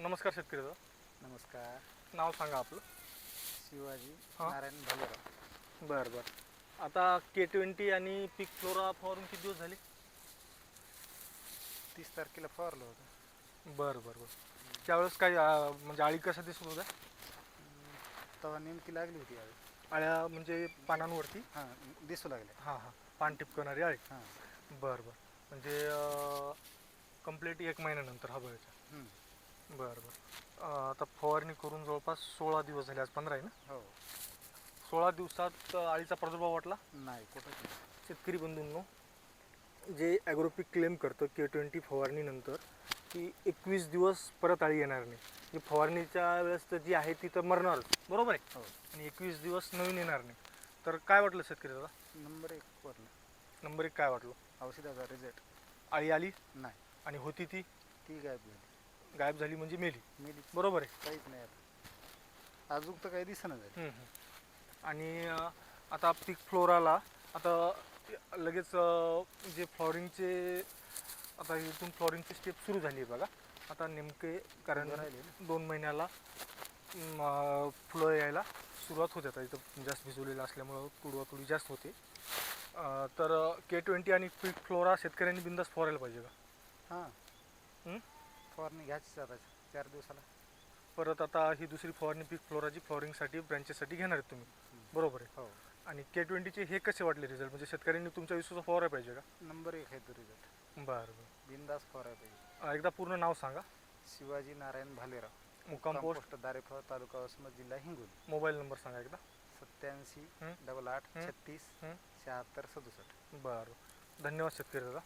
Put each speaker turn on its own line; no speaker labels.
नमस्कार शेतकरी दादा.
नमस्कार.
नाव सांगा आपलं.
शिवाजी
हां.
नारायण भालेराव.
बरं बरं. आता K20 आणि पीक फ्लोरा फवारून किती दिवस झाले?
30 तारखेला फवारलं होतं.
बरं बरं बरं. त्यावेळेस काय म्हणजे अळी कशा दिसत होत्या?
तेव्हा नेमकी लागली होती यावेळी.
अळ्या म्हणजे पानांवरती?
हां, दिसू लागल्या.
हां हां. पान टिपकणारी अळी.
हां.
बरं बरं. म्हणजे कंप्लीट 1 महिन्यानंतर हा बघायचा. बरं बरं. आता फवारणी करून जवळपास 16 दिवस झाले. आज 15 आहे ना?
हो.
16 दिवसात अळीचा प्रादुर्भाव वाटला?
नाही, कुठंच नाही.
शेतकरी बंधूंनो, जे ॲग्रोपिक क्लेम करतं K20 फवारणीनंतर की 21 दिवस परत अळी येणार नाही. जी फवारणीच्या वेळेस तर जी आहे ती तर मरणारच, बरोबर आहे.
हो.
आणि 21 दिवस नवीन येणार नाही. तर काय वाटलं शेतकरी दादा?
नंबर 1 वरलं.
नंबर 1 काय वाटलं?
औषधाचा रिझल्ट.
अळी आली
नाही,
आणि होती ती
ती गायब झाली.
गायब झाली म्हणजे मेली,
मेली.
बरोबर आहे.
काहीच नाही आता. अजून तर काही दिसेना झाली.
आणि आता पीक फ्लोराला आता लगेच जे फ्लॉवरिंगचे आता इथून फ्लॉवरिंगची स्टेप सुरू झाली आहे बघा. आता नेमके कारण
फुलं राहिले ना.
2 महिन्याला फुलं यायला सुरुवात होते. आता इथं जास्त भिजवलेलं असल्यामुळं तुडवातुडी जास्त होते. तर K20 आणि पीक फ्लोरा शेतकऱ्यांनी बिंदास फवारायला पाहिजे का?
हां, फवारणी घ्यायचीच आता 4 दिवसाला.
परत आता ही दुसरी फवारणी पीक फ्लोराची फ्लॉवरिंगसाठी ब्रँचेससाठी घेणार आहेत तुम्ही, बरोबर आहे.
हो.
आणि K20चे हे कसे वाटले रिझल्ट? म्हणजे शेतकऱ्यांनी तुमच्या विश्वासावर फवारायला पाहिजे का?
नंबर 1 आहे तो रिझल्ट.
बरं बरं.
बिंदास फवारायला पाहिजे.
एकदा पूर्ण नाव सांगा.
शिवाजी नारायण भालेराव.
मुक्काम पोस्ट,
दारेफळ, तालुका वसमत, जिल्हा हिंगोली.
मोबाईल नंबर सांगा एकदा.
87 88 36 76 67.
बरं. धन्यवाद शेतकरी दादा.